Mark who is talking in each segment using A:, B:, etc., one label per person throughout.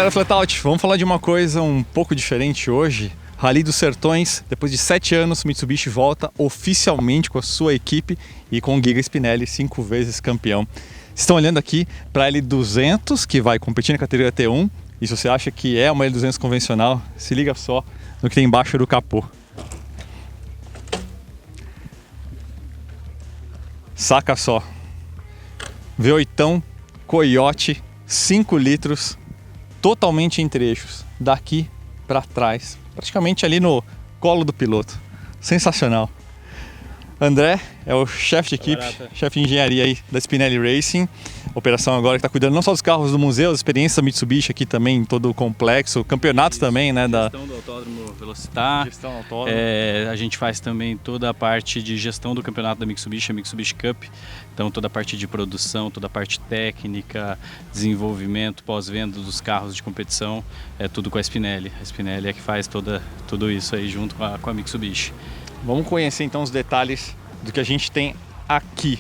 A: galera Flatout, vamos falar de uma coisa um pouco diferente hoje. Rally dos Sertões, depois de 7 anos, Mitsubishi volta oficialmente com a sua equipe e com o Giga Spinelli, 5 vezes campeão. Vocês estão olhando aqui para a L200, que vai competir na categoria T1. E se você acha que é uma L200 convencional, se liga só no que tem embaixo do capô. Saca só. V8 Coyote, 5 litros, totalmente em trechos, daqui para trás, praticamente ali no colo do piloto. Sensacional. André é o chefe de equipe, chefe de engenharia aí da Spinelli Racing. Operação agora que está cuidando não só dos carros do museu, as experiências da Mitsubishi aqui também, em todo o complexo, campeonatos também, né?
B: Gestão do autódromo Velocitar.
A: Gestão do autódromo.
B: A gente faz também toda a parte de gestão do campeonato da Mitsubishi, a Mitsubishi Cup. Então toda a parte de produção, toda a parte técnica, desenvolvimento, pós-venda dos carros de competição, é tudo com a Spinelli. A Spinelli é que faz tudo isso aí junto com a Mitsubishi.
A: Vamos conhecer então os detalhes do que a gente tem aqui.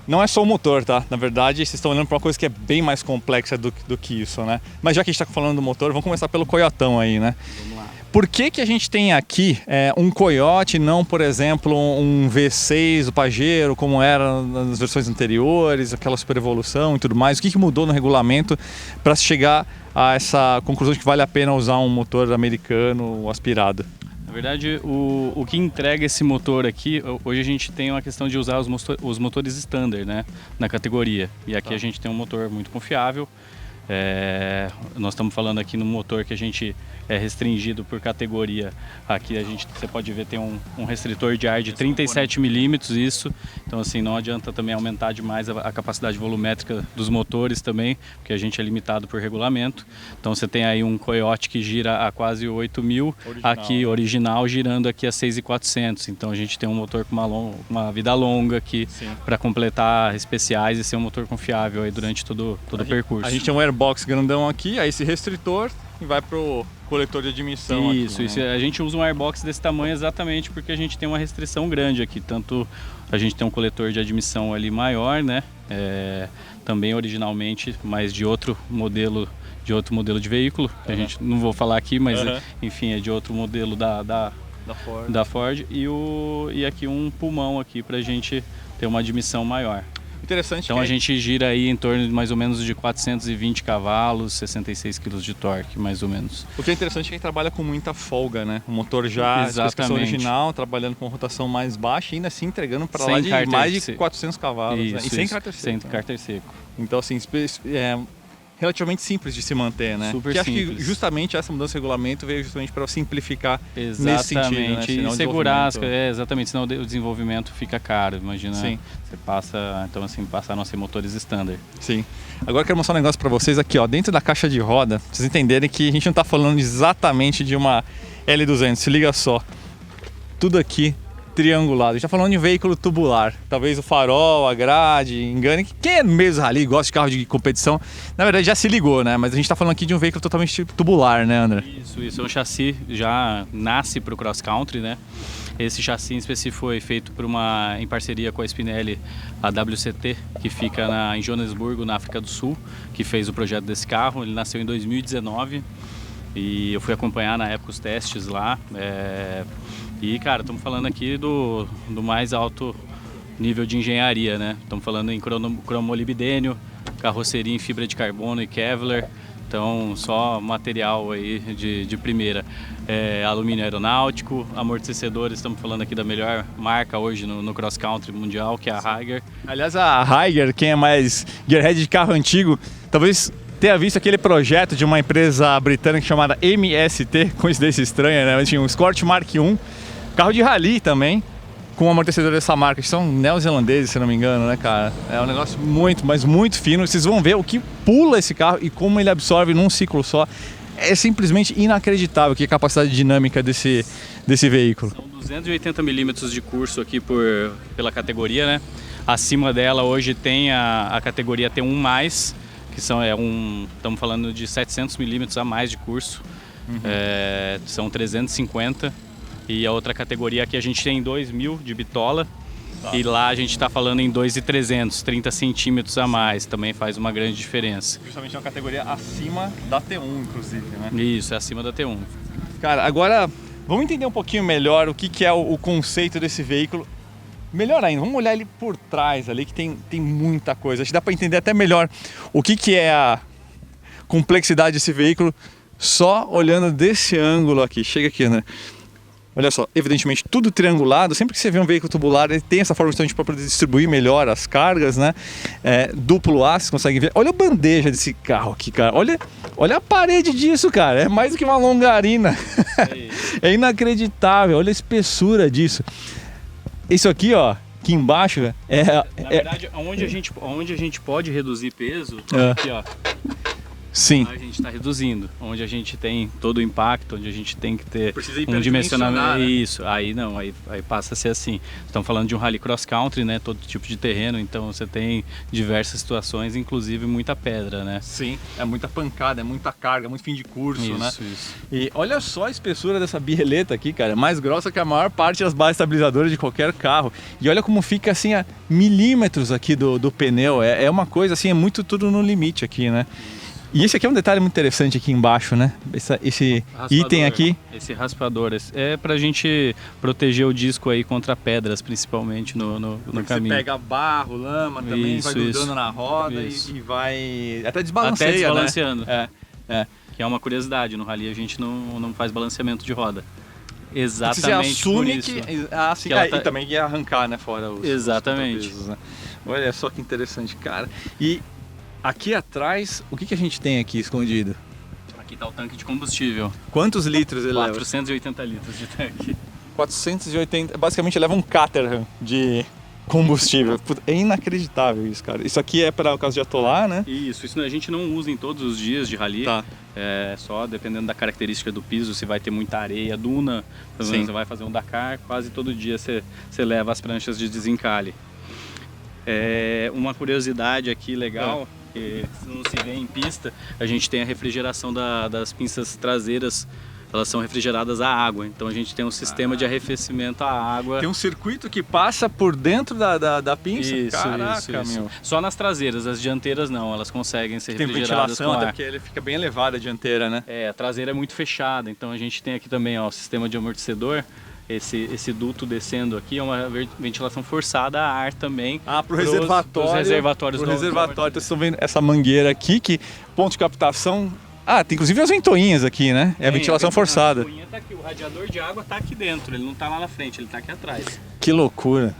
A: Não é só o motor, tá? Na verdade, vocês estão olhando para uma coisa que é bem mais complexa do que isso, né? Mas já que a gente está falando do motor, vamos começar pelo Coyotão aí, né?
B: Vamos lá.
A: Por que a gente tem aqui um Coyote, não, por exemplo, um V6 do Pajero, como era nas versões anteriores, aquela super evolução e tudo mais? O que mudou no regulamento para se chegar a essa conclusão de que vale a pena usar um motor americano aspirado?
B: Na verdade, o que entrega esse motor aqui, hoje a gente tem uma questão de usar os motores standard, né, na categoria. E aqui a gente tem um motor muito confiável. Nós estamos falando aqui no motor que a gente é restringido por categoria. Aqui você pode ver, tem um restritor de ar de 37 milímetros, isso. Então assim, não adianta também aumentar demais a capacidade volumétrica dos motores também, porque a gente é limitado por regulamento. Então você tem aí um Coyote que gira a quase 8.000, aqui original girando aqui a 6.400. Então a gente tem um motor com uma vida longa aqui para completar especiais e ser um motor confiável aí durante todo o percurso.
A: A gente tem um airbox grandão aqui, aí esse restritor e vai pro coletor de admissão.
B: Isso,
A: aqui, né?
B: A gente usa um airbox desse tamanho exatamente porque a gente tem uma restrição grande aqui. Tanto a gente tem um coletor de admissão ali maior, né? Também originalmente, mas de outro modelo de veículo. A gente não vou falar aqui, mas enfim, é de outro modelo da Ford. E aqui um pulmão aqui pra gente ter uma admissão maior.
A: Interessante.
B: Então a gente gira aí em torno de mais ou menos de 420 cavalos, 66 kg de torque, mais ou menos.
A: O que é interessante é que ele trabalha com muita folga, né? O motor já especificação original, trabalhando com rotação mais baixa e ainda assim entregando para lá de mais de 400 cavalos.
B: Isso,
A: né? E sem cárter seco.
B: Sem cárter seco.
A: Então assim, relativamente simples de se manter, né?
B: Super
A: simples.
B: Acho
A: que justamente essa mudança de regulamento veio justamente para simplificar
B: exatamente,
A: nesse sentido, né?
B: E segurar, exatamente, senão o desenvolvimento fica caro, imagina.
A: Sim.
B: Você passaram a ser motores standard.
A: Sim. Agora eu quero mostrar um negócio para vocês aqui, ó, dentro da caixa de roda, pra vocês entenderem que a gente não está falando exatamente de uma L200, se liga só. Tudo aqui triangulado. A gente está falando de um veículo tubular. Talvez o farol, a grade, engane. Quem é no meio do rally, gosta de carro de competição, na verdade já se ligou, né? Mas a gente está falando aqui de um veículo totalmente tubular, né, André?
B: Isso. É um chassi, já nasce para o cross country, né? Esse chassi em específico foi feito em parceria com a Spinelli, a WCT, que fica em Joanesburgo, na África do Sul, que fez o projeto desse carro. Ele nasceu em 2019 e eu fui acompanhar na época os testes lá. E, cara, estamos falando aqui do mais alto nível de engenharia, né? Estamos falando em cromolibdênio, carroceria em fibra de carbono e Kevlar. Então, só material aí de primeira. Alumínio aeronáutico, amortecedores, estamos falando aqui da melhor marca hoje no cross country mundial, que é a Haiger.
A: Aliás, a Haiger, quem é mais gearhead de carro antigo, talvez tenha visto aquele projeto de uma empresa britânica chamada MST, coincidência estranha, né? Tinha um Escort Mark I, carro de rally também, com amortecedor dessa marca, que são neozelandeses, se não me engano, né, cara? É um negócio muito, mas muito fino. Vocês vão ver o que pula esse carro e como ele absorve num ciclo só. É simplesmente inacreditável que a capacidade dinâmica desse veículo.
B: São 280 milímetros de curso aqui pela categoria, né? Acima dela hoje tem a categoria T1+, que estamos falando de 700 milímetros a mais de curso. São 350. E a outra categoria aqui a gente tem 2.000 de bitola E lá a gente está falando em 2.300, 30 centímetros a mais, também faz uma grande diferença.
A: Justamente uma categoria acima da T1, inclusive, né?
B: Isso, é acima da T1.
A: Cara, agora vamos entender um pouquinho melhor o que é o conceito desse veículo. Melhor ainda, vamos olhar ele por trás ali, que tem muita coisa. Acho que dá para entender até melhor o que é a complexidade desse veículo só olhando desse ângulo aqui. Chega aqui, né? Olha só, evidentemente tudo triangulado. Sempre que você vê um veículo tubular, ele tem essa forma justamente para poder distribuir melhor as cargas, né? Duplo A, vocês conseguem ver. Olha a bandeja desse carro aqui, cara. Olha a parede disso, cara. É mais do que uma longarina. É inacreditável. Olha a espessura disso. Isso aqui, ó, aqui embaixo
B: Na verdade, onde a gente pode reduzir peso, aqui, ó.
A: Sim.
B: A gente está reduzindo, onde a gente tem todo o impacto, onde a gente tem que ter
A: um
B: dimensionamento.
A: Né?
B: Isso, aí não, aí passa a ser assim. Estamos falando de um rally cross country, né? Todo tipo de terreno, então você tem diversas situações, inclusive muita pedra, né?
A: Sim, é muita pancada, é muita carga, muito fim de curso, né?
B: Isso.
A: E olha só a espessura dessa birreleta aqui, cara, é mais grossa que a maior parte das bases estabilizadoras de qualquer carro. E olha como fica assim a milímetros aqui do pneu, é uma coisa assim, é muito tudo no limite aqui, né? E esse aqui é um detalhe muito interessante aqui embaixo, né? Esse item aqui.
B: Esse raspador é pra gente proteger o disco aí contra pedras, principalmente no caminho.
A: Você pega barro, lama também, vai grudando na roda e vai até desbalanceia,
B: até desbalanceando.
A: Né?
B: Que é uma curiosidade, no rally a gente não faz balanceamento de roda. Exatamente.
A: Você assume
B: por isso.
A: que e também ia arrancar, né, fora os
B: Exatamente.
A: Os né? Olha só que interessante, cara. E aqui atrás, o que a gente tem aqui escondido?
B: Aqui está o tanque de combustível.
A: Quantos litros ele leva?
B: 480 litros de tanque.
A: 480, basicamente leva um Caterham de combustível. É inacreditável isso, cara. Isso aqui é para o caso de atolar, né?
B: Isso a gente não usa em todos os dias de rally.
A: Tá.
B: Só dependendo da característica do piso, se vai ter muita areia, duna, por exemplo, você vai fazer um Dakar, quase todo dia você leva as pranchas de desencalhe. Uma curiosidade aqui legal, que não se vê em pista, a gente tem a refrigeração das pinças traseiras, elas são refrigeradas à água, então a gente tem um sistema de arrefecimento à água.
A: Tem um circuito que passa por dentro da pinça?
B: Isso,
A: Caraca,
B: isso.
A: meu.
B: Só nas traseiras, as dianteiras não, elas conseguem ser refrigeradas
A: ventilação,
B: com
A: até
B: ar.
A: porque ele fica bem elevada a dianteira, né?
B: A traseira é muito fechada, então a gente tem aqui também o sistema de amortecedor. Esse duto descendo aqui é uma ventilação forçada a ar também.
A: Pro reservatório.
B: Os reservatórios
A: do reservatório. Então, vocês estão vendo essa mangueira aqui, que ponto de captação. Tem inclusive as ventoinhas aqui, né? É a ventilação forçada.
B: A ventoinha tá aqui, o radiador de água tá aqui dentro, ele não tá lá na frente, ele tá aqui atrás.
A: Que loucura.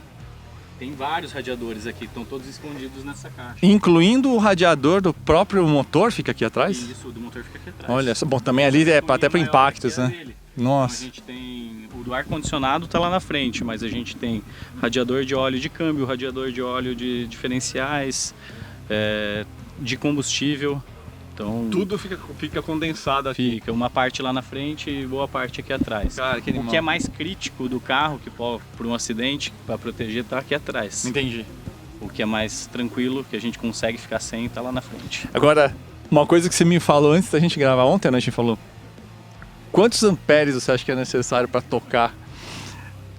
B: Tem vários radiadores aqui, estão todos escondidos nessa caixa.
A: Incluindo o radiador do próprio motor fica aqui atrás?
B: Isso, o do motor fica aqui atrás.
A: Olha, bom, também ali até para impactos, né? Nossa.
B: Então a gente tem o do ar-condicionado tá lá na frente, mas a gente tem radiador de óleo de câmbio, radiador de óleo de diferenciais, de combustível. Então,
A: tudo fica condensado aqui.
B: Fica uma parte lá na frente e boa parte aqui atrás.
A: Cara, que animal.
B: O que é mais crítico do carro, que por um acidente, para proteger, tá aqui atrás.
A: Entendi.
B: O que é mais tranquilo, que a gente consegue ficar sem, tá lá na frente.
A: Agora, uma coisa que você me falou antes da gente gravar ontem, né? A gente falou, quantos amperes você acha que é necessário para tocar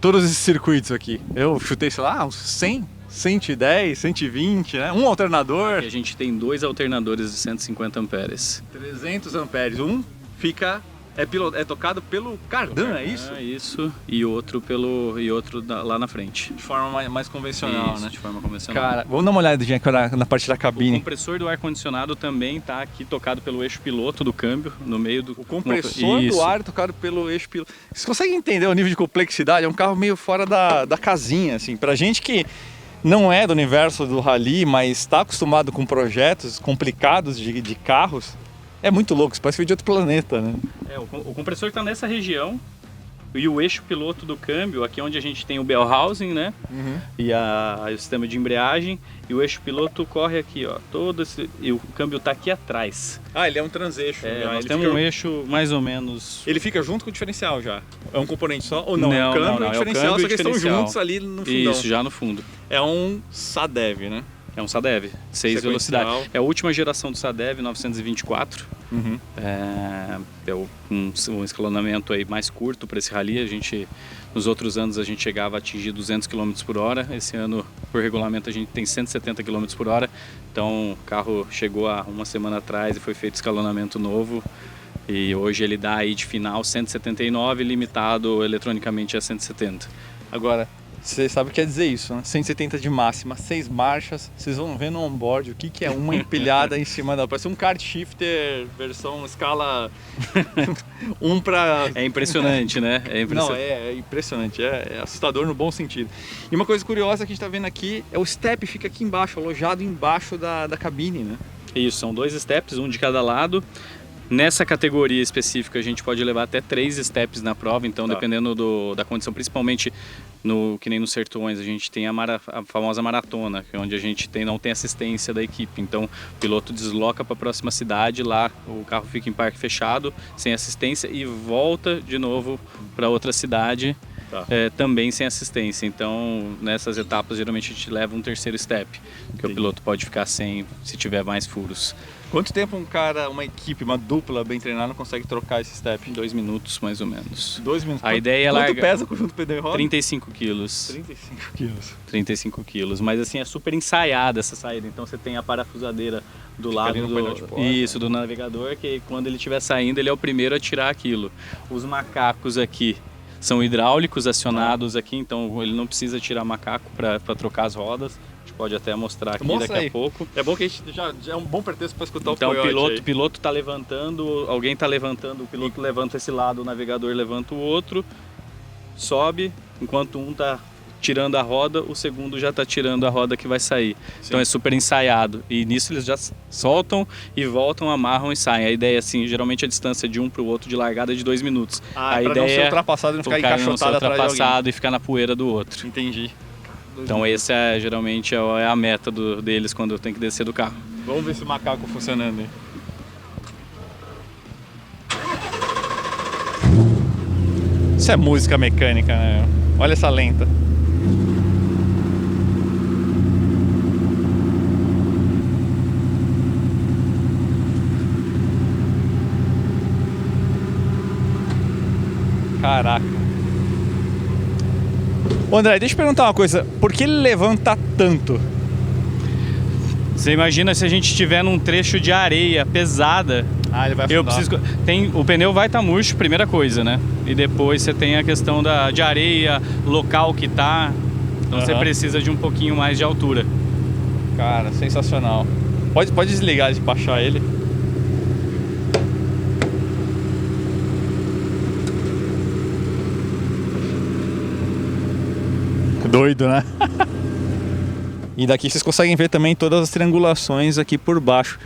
A: todos esses circuitos aqui? Eu chutei, sei lá, uns 100? 110, 120, né? Um alternador.
B: Aqui a gente tem 2 alternadores de 150 amperes.
A: 300 amperes. Um fica é tocado pelo cardan, é isso?
B: Isso. E outro lá na frente.
A: De forma mais convencional,
B: isso,
A: né?
B: De forma convencional.
A: Cara, vamos dar uma olhadinha aqui na parte da cabine.
B: O compressor do ar-condicionado também está aqui tocado pelo eixo piloto do câmbio, no meio do...
A: O compressor do ar tocado pelo eixo piloto. Vocês conseguem entender o nível de complexidade? É um carro meio fora da casinha, assim. Pra gente que não é do universo do rally, mas está acostumado com projetos complicados de carros, é muito louco, isso parece que veio de outro planeta, né?
B: O compressor está nessa região e o eixo piloto do câmbio, aqui onde a gente tem o bell housing, né?
A: Uhum.
B: E o sistema de embreagem, e o eixo piloto corre aqui, ó, e o câmbio está aqui atrás.
A: Ele é um transeixo.
B: Nós temos um eixo mais ou menos...
A: Ele fica junto com o diferencial já? É um componente só? Ou não?
B: Não,
A: é o câmbio
B: não,
A: e o diferencial, só que eles estão juntos ali no fundão.
B: Isso, já no fundo.
A: É um SADEV, né?
B: É um Sadev, 6 velocidades. É a última geração do Sadev, 924.
A: Uhum.
B: É um escalonamento aí mais curto para esse rally. Nos outros anos a gente chegava a atingir 200 km por hora. Esse ano, por regulamento, a gente tem 170 km por hora. Então o carro chegou há uma semana atrás e foi feito escalonamento novo. E hoje ele dá aí de final 179, limitado eletronicamente a 170.
A: Agora, você sabe o que quer dizer isso, né? 170 de máxima, 6 marchas, vocês vão ver no onboard o que é uma empilhada em cima da... Parece um kart shifter versão escala 1 para...
B: É impressionante, né?
A: Não, é impressionante, é assustador no bom sentido. E uma coisa curiosa que a gente está vendo aqui é o step, fica aqui embaixo, alojado embaixo da cabine, né?
B: Isso, são 2 steps, um de cada lado. Nessa categoria específica a gente pode levar até 3 steps na prova, então dependendo da condição, principalmente que nem nos Sertões, a gente tem a famosa maratona, que é onde a gente não tem assistência da equipe, então o piloto desloca para a próxima cidade, lá o carro fica em parque fechado, sem assistência, e volta de novo para outra cidade, também sem assistência. Então nessas etapas geralmente a gente leva um 3º step, que o piloto pode ficar sem se tiver mais furos.
A: Quanto tempo uma equipe, uma dupla bem treinada consegue trocar esse step?
B: Em 2 minutos, mais ou menos.
A: 2 minutos?
B: A ideia é largar...
A: Quanto pesa o conjunto pneu e roda?
B: 35 quilos.
A: 35 quilos.
B: 35 quilos. Mas assim, é super ensaiada essa saída. Então você tem a parafusadeira do lado do navegador, que quando ele estiver saindo, ele é o primeiro a tirar aquilo. Os macacos aqui são hidráulicos acionados aqui, então ele não precisa tirar macaco para trocar as rodas. Pode até mostrar aqui daqui a pouco.
A: É bom que a gente já é um bom pretexto para escutar
B: então,
A: o Coyote.
B: Então o piloto está levantando, alguém está levantando, o piloto levanta esse lado, o navegador levanta o outro, sobe, enquanto um está tirando a roda, o segundo já está tirando a roda que vai sair. Sim. Então é super ensaiado. E nisso eles já soltam e voltam, amarram e saem. A ideia, assim, geralmente a distância de um para o outro de largada é de 2 minutos.
A: A ideia não ser ultrapassado e não ficar encaixotado atrás de alguém.
B: E ficar na poeira do outro.
A: Entendi.
B: Então esse geralmente é a meta deles quando eu tenho que descer do carro.
A: Vamos ver esse macaco funcionando aí. Isso é música mecânica, né? Olha essa lenta. Caraca. Ô André, deixa eu perguntar uma coisa. Por que ele levanta tanto?
B: Você imagina se a gente estiver num trecho de areia pesada.
A: Ele vai afundar.
B: O pneu vai estar murcho, primeira coisa, né? E depois você tem a questão de areia, local que tá. Então você precisa de um pouquinho mais de altura.
A: Cara, sensacional. Pode desligar e baixar ele. Doido, né? E daqui vocês conseguem ver também todas as triangulações aqui por baixo.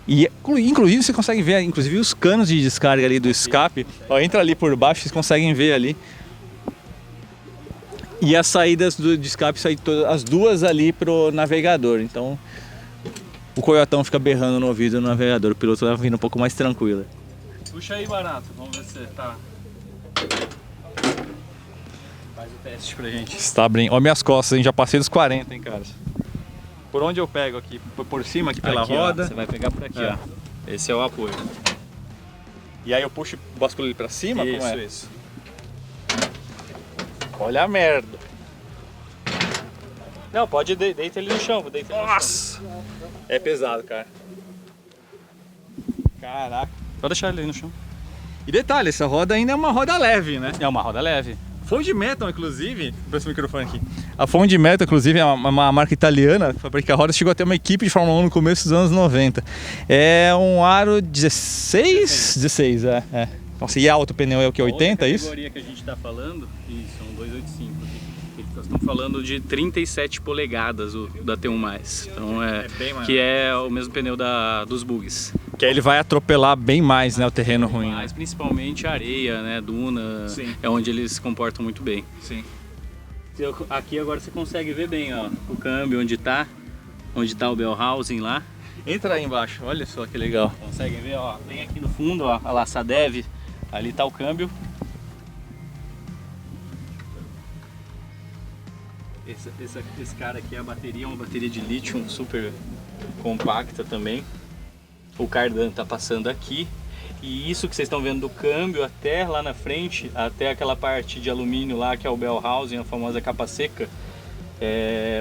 A: E inclusive você consegue ver os canos de descarga ali do escape. Ó, entra ali por baixo, vocês conseguem ver ali. E as saídas de escape saem todas, as duas ali pro navegador. Então o coiotão fica berrando no ouvido do navegador. O piloto vai vindo um pouco mais tranquilo.
B: Puxa aí, Barato. Vamos ver se tá... Faz o teste pra gente.
A: Está abrindo. Ó, minhas costas, hein? Já passei dos 40, hein, cara. Por onde eu pego aqui? Por cima, aqui pela roda?
B: Ó, você vai pegar por aqui, ó. Esse é o apoio.
A: E aí eu puxo o basculho ele pra cima?
B: Isso,
A: como é?
B: Isso.
A: Olha a merda.
B: Não, pode deita ele no chão.
A: Nossa! É pesado, cara. Caraca.
B: Pode deixar ele aí no chão.
A: E detalhe, essa roda ainda é uma roda leve, né?
B: É uma roda leve.
A: Fundmetal, inclusive, para esse microfone aqui. A Fundmetal, inclusive, é uma marca italiana que fabrica rodas, chegou a ter uma equipe de Fórmula 1 no começo dos anos 90. É um aro 16? 16, é. Nossa, e alto o pneu é o que? 80, é isso?
B: A categoria que a gente está falando, isso, é um 285 aqui. Nós estamos falando de 37 polegadas da T1+. Então que é o mesmo pneu dos bugs.
A: Que aí ele vai atropelar bem mais, né, o terreno ruim.
B: Mas principalmente areia, né, duna,
A: Sim.
B: É onde eles se comportam muito bem.
A: Sim.
B: Aqui agora você consegue ver bem, ó, o câmbio onde tá o bell housing lá.
A: Entra aí embaixo, olha só que legal.
B: Conseguem ver, ó, tem aqui no fundo, ó, a lá, Sadev, ali tá o câmbio. Esse cara aqui, a bateria é uma bateria de lítio super compacta também. O cardan tá passando aqui. E isso que vocês estão vendo do câmbio até lá na frente, até aquela parte de alumínio lá, que é o bell housing, a famosa capa seca,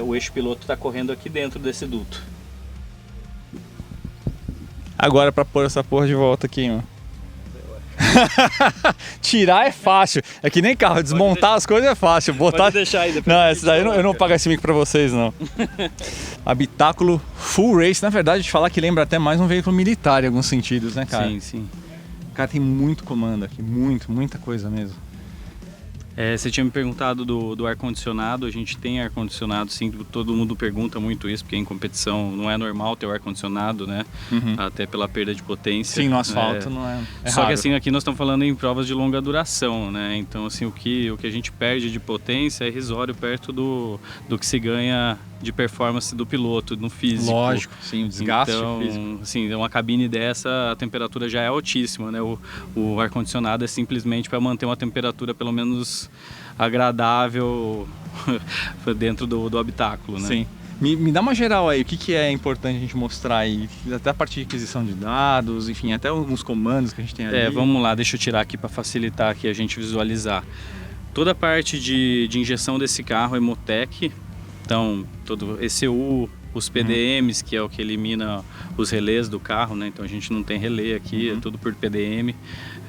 B: o eixo piloto está correndo aqui dentro desse duto.
A: Agora pra pôr essa porra de volta aqui, mano. Tirar é fácil, é que nem carro, desmontar as coisas é fácil. Botar...
B: Pode deixar aí depois.
A: Não, essa daí eu não pago esse mico pra vocês, não. Habitáculo Full Race, na verdade, de falar que lembra até mais um veículo militar em alguns sentidos, né, cara?
B: Sim, sim.
A: Cara, tem muito comando aqui, muita coisa mesmo.
B: Você tinha me perguntado do ar-condicionado. A gente tem ar-condicionado, sim, todo mundo pergunta muito isso, porque em competição não é normal ter o ar-condicionado, né? Até pela perda de potência.
A: Sim, no asfalto não é
B: Só
A: raro.
B: que assim, aqui nós estamos falando em provas de longa duração, né? Então assim, o que a gente perde de potência é irrisório perto do que se ganha de performance do piloto, no físico.
A: Lógico, sim, o desgaste
B: então,
A: físico.
B: assim, uma cabine dessa, a temperatura já é altíssima, né? O ar-condicionado é simplesmente para manter uma temperatura pelo menos agradável dentro do habitáculo, né?
A: Sim. Me dá uma geral aí, o que é importante a gente mostrar aí? Até a parte de aquisição de dados, enfim, até alguns comandos que a gente tem ali.
B: Vamos lá, deixa eu tirar aqui para facilitar aqui a gente visualizar. Toda a parte de injeção desse carro é Motec, então todo ECU, os PDMs, que é o que elimina os relés do carro, né? Então a gente não tem relé aqui, é tudo por PDM,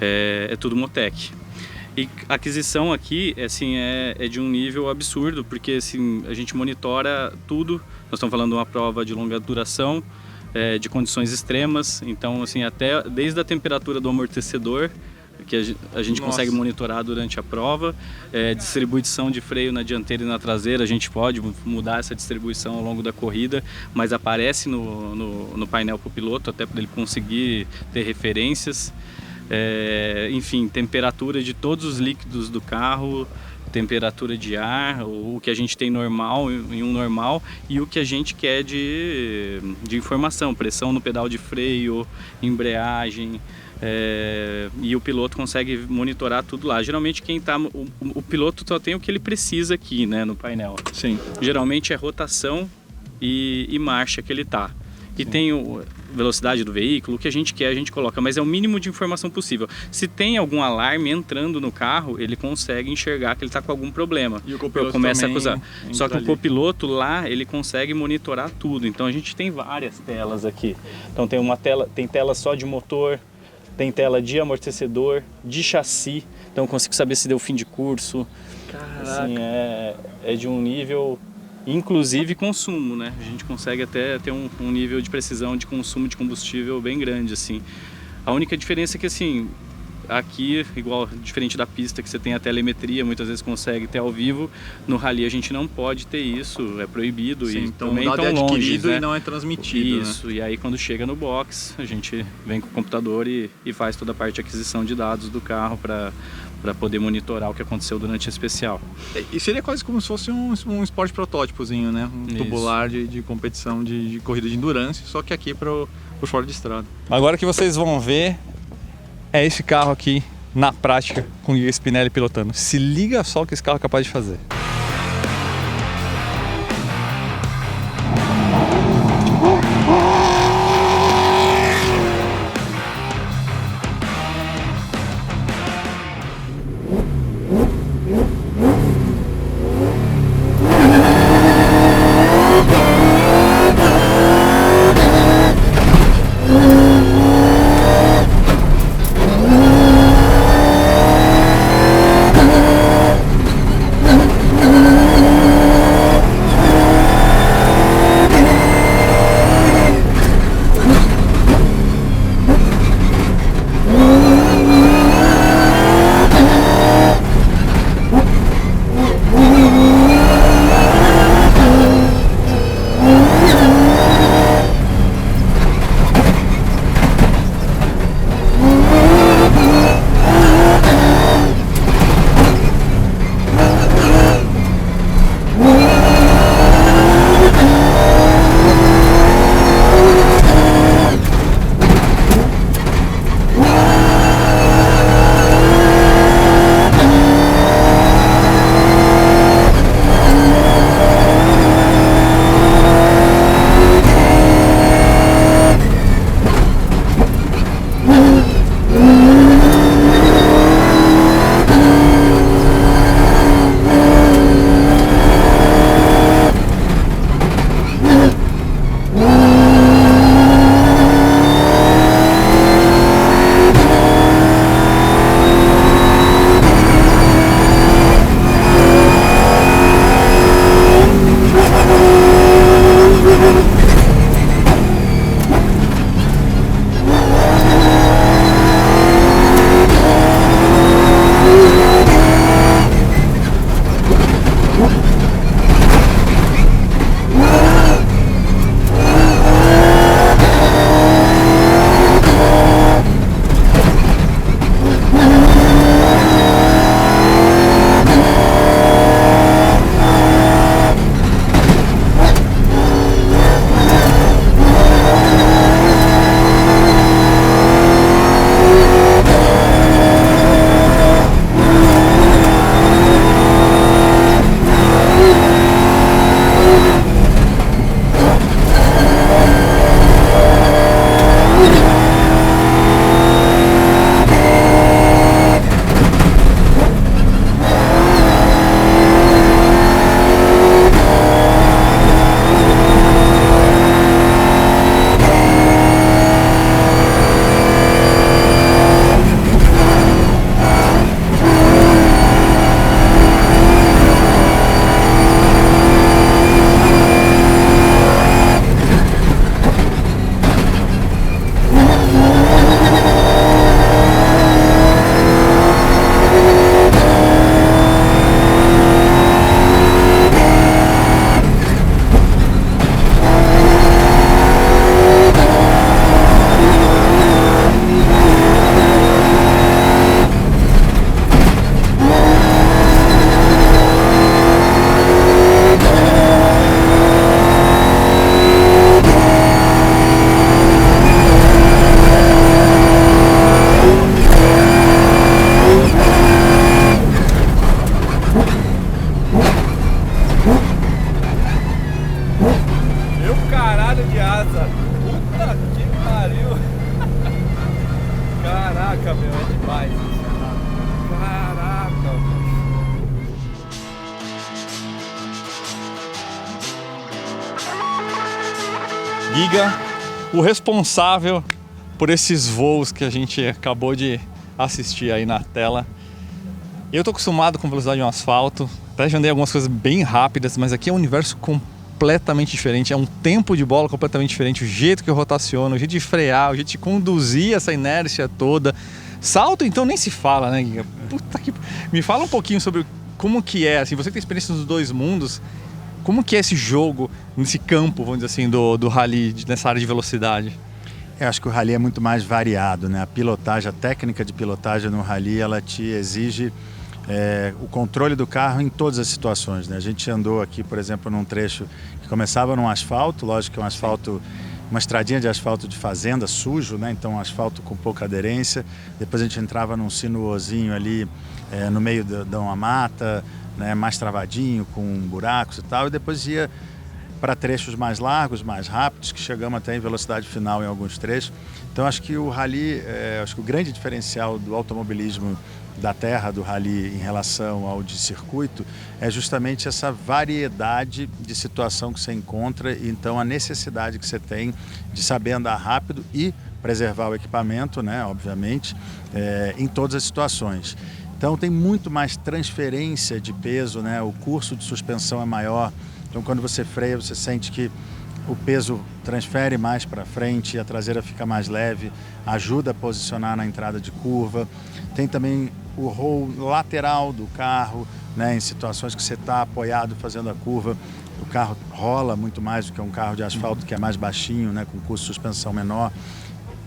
B: é tudo Motec. E a aquisição aqui, assim, é de um nível absurdo, porque assim, a gente monitora tudo. Nós estamos falando de uma prova de longa duração, de condições extremas, então assim, até desde a temperatura do amortecedor, que a gente consegue monitorar durante a prova, distribuição de freio na dianteira e na traseira, a gente pode mudar essa distribuição ao longo da corrida, mas aparece no painel para o piloto, até para ele conseguir ter referências. Enfim, temperatura de todos os líquidos do carro, temperatura de ar, o que a gente tem normal em um normal e o que a gente quer de informação, pressão no pedal de freio, embreagem, e o piloto consegue monitorar tudo lá. Geralmente o piloto só tem o que ele precisa aqui, né, no painel.
A: Sim.
B: Geralmente é rotação e marcha que ele tá. E tem velocidade do veículo, o que a gente quer a gente coloca, mas é o mínimo de informação possível. Se tem algum alarme entrando no carro, ele consegue enxergar que ele está com algum problema.
A: E o copiloto
B: começa a
A: também
B: acusar. Só que o copiloto lá, ele consegue monitorar tudo. Então a gente tem várias telas aqui. Então tem tela só de motor, tem tela de amortecedor, de chassi. Então eu consigo saber se deu fim de curso.
A: Caraca.
B: Assim, é de um nível... Inclusive consumo, né? A gente consegue até ter um nível de precisão de consumo de combustível bem grande, assim. A única diferença é que, assim, aqui, igual diferente da pista, que você tem a telemetria, muitas vezes consegue ter ao vivo, no rally a gente não pode ter isso, é proibido.
A: Sim,
B: e
A: então
B: também
A: o dado é
B: tão longe,
A: adquirido,
B: né?
A: e não é transmitido.
B: Isso, né? E aí quando chega no box, a gente vem com o computador e faz toda a parte de aquisição de dados do carro para poder monitorar o que aconteceu durante a especial.
A: E seria quase como se fosse um esporte protótipozinho, né? Um tubular de competição de corrida de endurance, só que aqui pro fora de estrada. Agora que vocês vão ver é esse carro aqui na prática com o Guga Spinelli pilotando. Se liga só o que esse carro é capaz de fazer. Giga, o responsável por esses voos que a gente acabou de assistir aí na tela. Eu tô acostumado com velocidade no asfalto, até já andei algumas coisas bem rápidas, mas aqui é um universo completamente diferente, é um tempo de bola completamente diferente, o jeito que eu rotaciono, o jeito de frear, o jeito de conduzir essa inércia toda. Salto, então, nem se fala, né, Giga? Puta que... Me fala um pouquinho sobre como que é, assim, você que tem experiência nos dois mundos, como que é esse jogo, nesse campo, vamos dizer assim, do rally, nessa área de velocidade?
C: Eu acho que o rally é muito mais variado, né? A pilotagem, a técnica de pilotagem no rally, ela te exige o controle do carro em todas as situações, né? A gente andou aqui, por exemplo, num trecho que começava num asfalto, lógico que é um asfalto, uma estradinha de asfalto de fazenda, sujo, né? Então um asfalto com pouca aderência. Depois a gente entrava num sinuosinho ali no meio de uma mata, né? Mais travadinho, com buracos e tal, e depois ia para trechos mais largos, mais rápidos, que chegamos até em velocidade final em alguns trechos. Então acho que o rally, acho que o grande diferencial do automobilismo da terra, do rally, em relação ao de circuito, é justamente essa variedade de situação que você encontra, e então a necessidade que você tem de saber andar rápido e preservar o equipamento, né, obviamente, em todas as situações. Então tem muito mais transferência de peso, né, o curso de suspensão é maior, então quando você freia você sente que o peso transfere mais para frente, a traseira fica mais leve, ajuda a posicionar na entrada de curva. Tem também o roll lateral do carro, né, em situações que você está apoiado fazendo a curva, o carro rola muito mais do que um carro de asfalto que é mais baixinho, né, com custo de suspensão menor.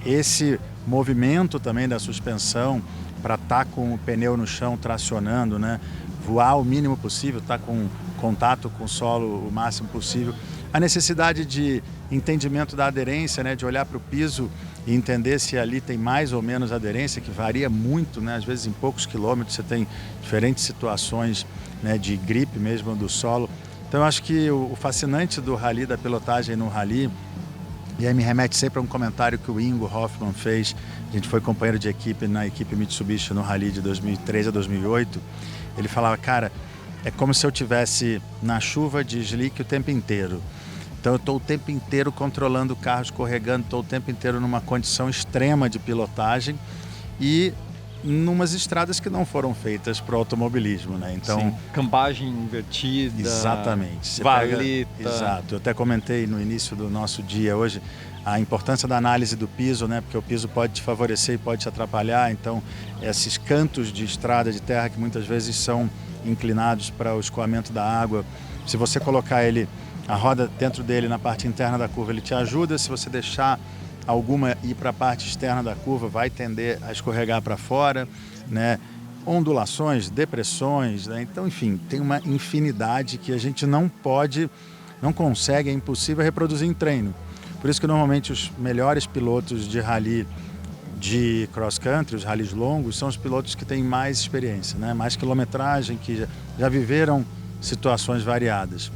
C: Esse movimento também da suspensão para estar com o pneu no chão tracionando, né, voar o mínimo possível, estar com contato com o solo o máximo possível. A necessidade de entendimento da aderência, né, de olhar para o piso e entender se ali tem mais ou menos aderência, que varia muito, né, às vezes em poucos quilômetros você tem diferentes situações, né, de gripe mesmo do solo. Então eu acho que o fascinante do rally, da pilotagem no rally, e aí me remete sempre a um comentário que o Ingo Hoffmann fez, a gente foi companheiro de equipe na equipe Mitsubishi no rally de 2003 a 2008, ele falava, cara, é como se eu estivesse na chuva de slick o tempo inteiro. Então eu estou o tempo inteiro controlando o carro, escorregando, estou o tempo inteiro numa condição extrema de pilotagem e numas estradas que não foram feitas para o automobilismo, né? Então,
A: sim, cambagem invertida,
C: exatamente,
A: valeta.
C: Exato, eu até comentei no início do nosso dia hoje a importância da análise do piso, né? Porque o piso pode te favorecer e pode te atrapalhar, então esses cantos de estrada de terra que muitas vezes são inclinados para o escoamento da água, se você colocar a roda dentro dele na parte interna da curva, ele te ajuda. Se você deixar alguma ir para a parte externa da curva, vai tender a escorregar para fora, né? Ondulações, depressões, né? Então, enfim, tem uma infinidade que a gente não consegue, é impossível reproduzir em treino. Por isso que normalmente os melhores pilotos de rally de cross country, os rallies longos, são os pilotos que têm mais experiência, né? Mais quilometragem, que já viveram situações variadas.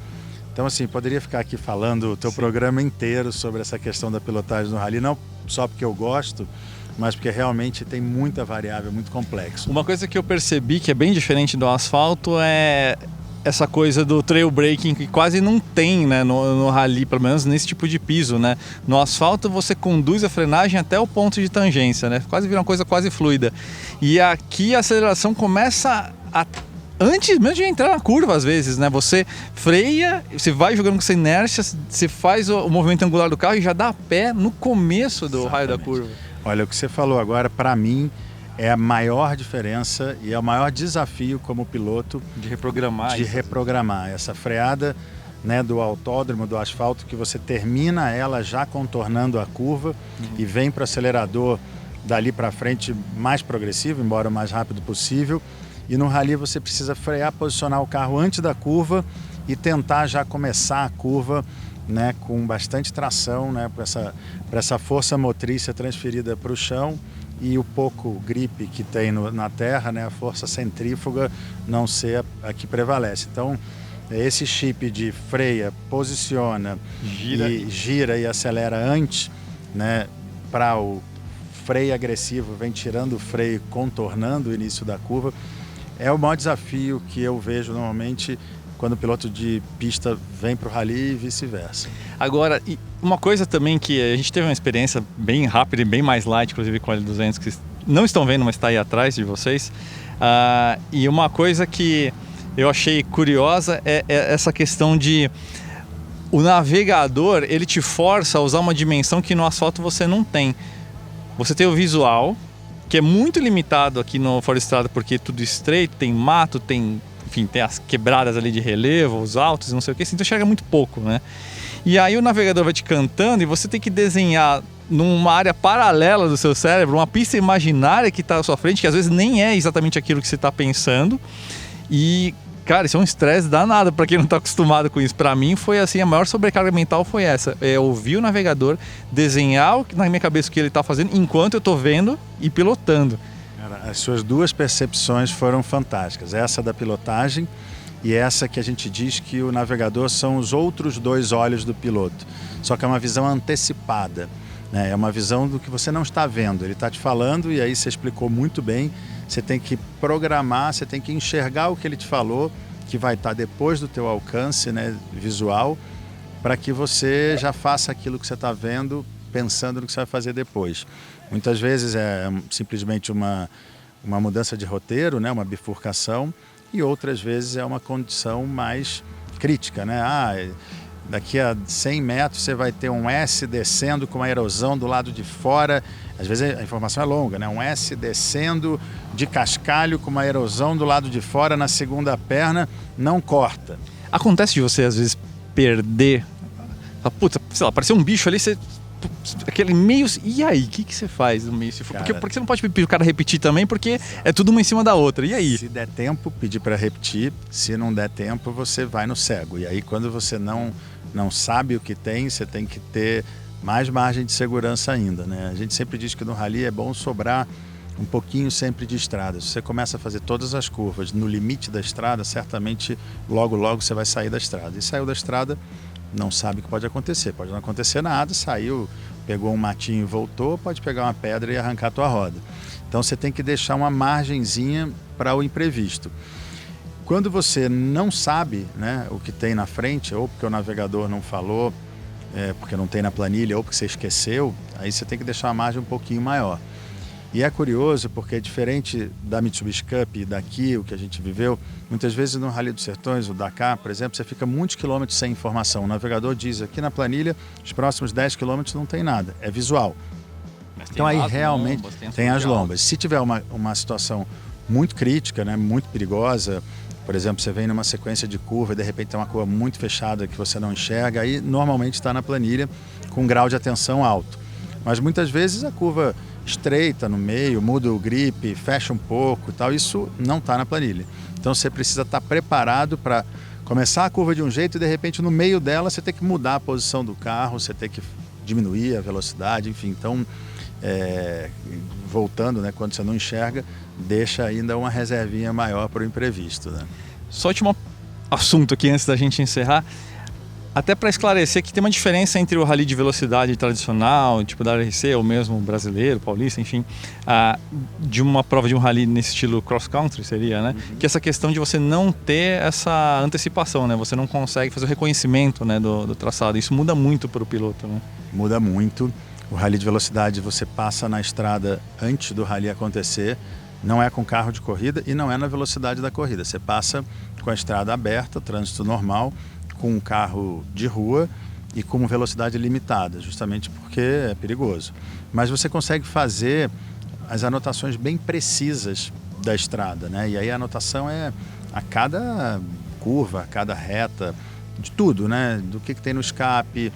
C: Então, assim, poderia ficar aqui falando o teu programa inteiro sobre essa questão da pilotagem no rally, não só porque eu gosto, mas porque realmente tem muita variável, muito complexo.
A: Uma coisa que eu percebi que é bem diferente do asfalto é essa coisa do trail braking, que quase não tem, né, no rally, pelo menos nesse tipo de piso, né? No asfalto você conduz a frenagem até o ponto de tangência, né? Quase vira uma coisa quase fluida. E aqui a aceleração começa antes mesmo de entrar na curva, às vezes, né? Você freia, você vai jogando com essa inércia, você faz o movimento angular do carro e já dá pé no começo do raio da curva.
C: Olha, o que você falou agora, para mim, é a maior diferença e é o maior desafio como piloto
A: de reprogramar
C: essa freada, né, do autódromo, do asfalto, que você termina ela já contornando a curva e vem para o acelerador dali para frente mais progressivo, embora o mais rápido possível. E no rally você precisa frear, posicionar o carro antes da curva e tentar já começar a curva, né, com bastante tração, né, para essa força motriz ser transferida para o chão e o pouco grip que tem na terra, né, a força centrífuga não ser a que prevalece. Então, esse chip de freia, posiciona, gira e acelera antes, né, para o freio agressivo, vem tirando o freio, contornando o início da curva, é o maior desafio que eu vejo normalmente quando o piloto de pista vem para o rally e vice-versa.
A: Agora, uma coisa também que a gente teve uma experiência bem rápida e bem mais light, inclusive com o L200, que não estão vendo, mas está aí atrás de vocês. E uma coisa que eu achei curiosa é essa questão de o navegador, ele te força a usar uma dimensão que no asfalto você não tem. Você tem o visual, que é muito limitado aqui no Fora Estrada, porque é tudo estreito, tem mato, enfim, tem as quebradas ali de relevo, os altos, não sei o que, então enxerga muito pouco, né? E aí o navegador vai te cantando e você tem que desenhar numa área paralela do seu cérebro, uma pista imaginária que está à sua frente, que às vezes nem é exatamente aquilo que você está pensando. E, cara, isso é um estresse danado para quem não está acostumado com isso. Para mim foi assim, a maior sobrecarga mental foi essa. É ouvir o navegador, desenhar na minha cabeça o que ele está fazendo, enquanto eu estou vendo e pilotando.
C: As suas duas percepções foram fantásticas, essa da pilotagem e essa que a gente diz que o navegador são os outros dois olhos do piloto, só que é uma visão antecipada, né? É uma visão do que você não está vendo, ele está te falando e aí você explicou muito bem, você tem que programar, você tem que enxergar o que ele te falou, que vai estar depois do teu alcance, né, visual, para que você já faça aquilo que você está vendo, pensando no que você vai fazer depois. Muitas vezes é simplesmente uma mudança de roteiro, né? Uma bifurcação, e outras vezes é uma condição mais crítica, né? Daqui a 100 metros você vai ter um S descendo com uma erosão do lado de fora. Às vezes a informação é longa, né? Um S descendo de cascalho com uma erosão do lado de fora na segunda perna, não corta.
A: Acontece de você às vezes perder, puta, sei lá, apareceu um bicho ali, você... aquele meio... E aí, o que você faz no meio? Porque você não pode pedir o cara repetir também, porque é tudo uma em cima da outra. E aí?
C: Se der tempo, pedir para repetir. Se não der tempo, você vai no cego. E aí, quando você não sabe o que tem, você tem que ter mais margem de segurança ainda, né? A gente sempre diz que no rally é bom sobrar um pouquinho sempre de estrada. Se você começa a fazer todas as curvas no limite da estrada, certamente logo você vai sair da estrada. E saiu da estrada, não sabe o que pode acontecer. Pode não acontecer nada, saiu, pegou um matinho e voltou, pode pegar uma pedra e arrancar a tua roda. Então você tem que deixar uma margenzinha para o imprevisto. Quando você não sabe, né, o que tem na frente, ou porque o navegador não falou, porque não tem na planilha, ou porque você esqueceu, aí você tem que deixar a margem um pouquinho maior. E é curioso porque, diferente da Mitsubishi Cup e daqui, o que a gente viveu, muitas vezes no Rally dos Sertões, o Dakar, por exemplo, você fica muitos quilômetros sem informação. O navegador diz, aqui na planilha, os próximos 10 quilômetros não tem nada, é visual. Então aí realmente tem as lombas. Se tiver uma situação muito crítica, né, muito perigosa, por exemplo, você vem numa sequência de curva e de repente tem uma curva muito fechada que você não enxerga, aí normalmente está na planilha com um grau de atenção alto. Mas muitas vezes a curva estreita no meio, muda o grip, fecha um pouco e tal, isso não está na planilha. Então você precisa estar preparado para começar a curva de um jeito e de repente no meio dela você tem que mudar a posição do carro, você tem que diminuir a velocidade, enfim. Então, voltando, né, quando você não enxerga, deixa ainda uma reservinha maior para o imprevisto, né?
A: Só último assunto aqui antes da gente encerrar. Até para esclarecer que tem uma diferença entre o rally de velocidade tradicional, tipo da RC, ou mesmo brasileiro, paulista, enfim, de uma prova de um rally nesse estilo cross-country seria, né? Que essa questão de você não ter essa antecipação, né? Você não consegue fazer o reconhecimento, né, do traçado. Isso muda muito para o piloto, né?
C: Muda muito. O rally de velocidade você passa na estrada antes do rally acontecer, não é com carro de corrida e não é na velocidade da corrida. Você passa com a estrada aberta, trânsito normal, com um carro de rua e com velocidade limitada, justamente porque é perigoso. Mas você consegue fazer as anotações bem precisas da estrada, né? E aí a anotação é a cada curva, a cada reta, de tudo, né? Do que tem no escape,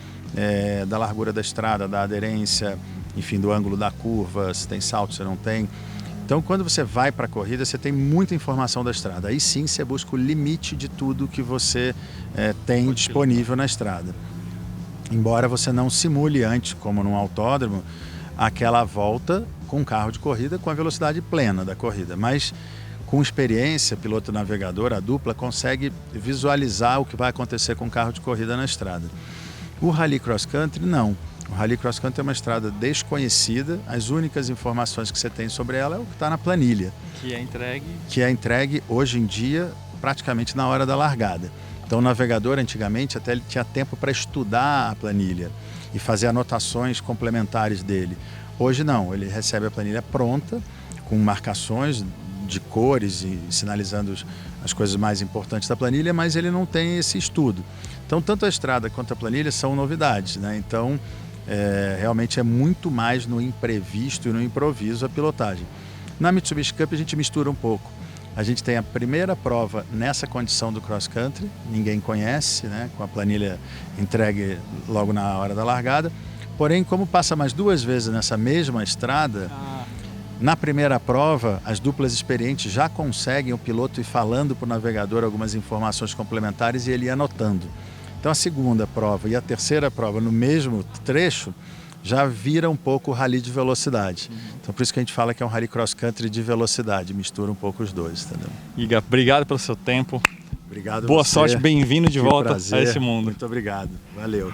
C: da largura da estrada, da aderência, enfim, do ângulo da curva, se tem salto, se não tem. Então, quando você vai para a corrida, você tem muita informação da estrada. Aí sim, você busca o limite de tudo que você tem disponível na estrada. Embora você não simule antes, como num autódromo, aquela volta com um carro de corrida com a velocidade plena da corrida. Mas, com experiência, piloto navegador, a dupla consegue visualizar o que vai acontecer com o carro de corrida na estrada. O Rally Cross Country, não. O Rally Cross Country é uma estrada desconhecida, as únicas informações que você tem sobre ela é o que está na planilha.
A: Que é entregue?
C: Que é entregue hoje em dia praticamente na hora da largada. Então o navegador antigamente até ele tinha tempo para estudar a planilha e fazer anotações complementares dele. Hoje não, ele recebe a planilha pronta, com marcações de cores e sinalizando as coisas mais importantes da planilha, mas ele não tem esse estudo. Então tanto a estrada quanto a planilha são novidades, né? Então realmente é muito mais no imprevisto e no improviso a pilotagem. Na Mitsubishi Cup a gente mistura um pouco. A gente tem a primeira prova nessa condição do cross country, ninguém conhece, né? Com a planilha entregue logo na hora da largada. Porém, como passa mais 2 vezes nessa mesma estrada, na primeira prova, as duplas experientes já conseguem o piloto ir falando para o navegador algumas informações complementares e ele ir anotando. Então a segunda prova e a terceira prova no mesmo trecho já vira um pouco o rally de velocidade. Então por isso que a gente fala que é um rally cross country de velocidade, mistura um pouco os dois, entendeu?
A: Iga, obrigado pelo seu tempo.
C: Obrigado.
A: Boa sorte, bem-vindo de volta
C: prazer.
A: a esse mundo.
C: Muito obrigado, valeu.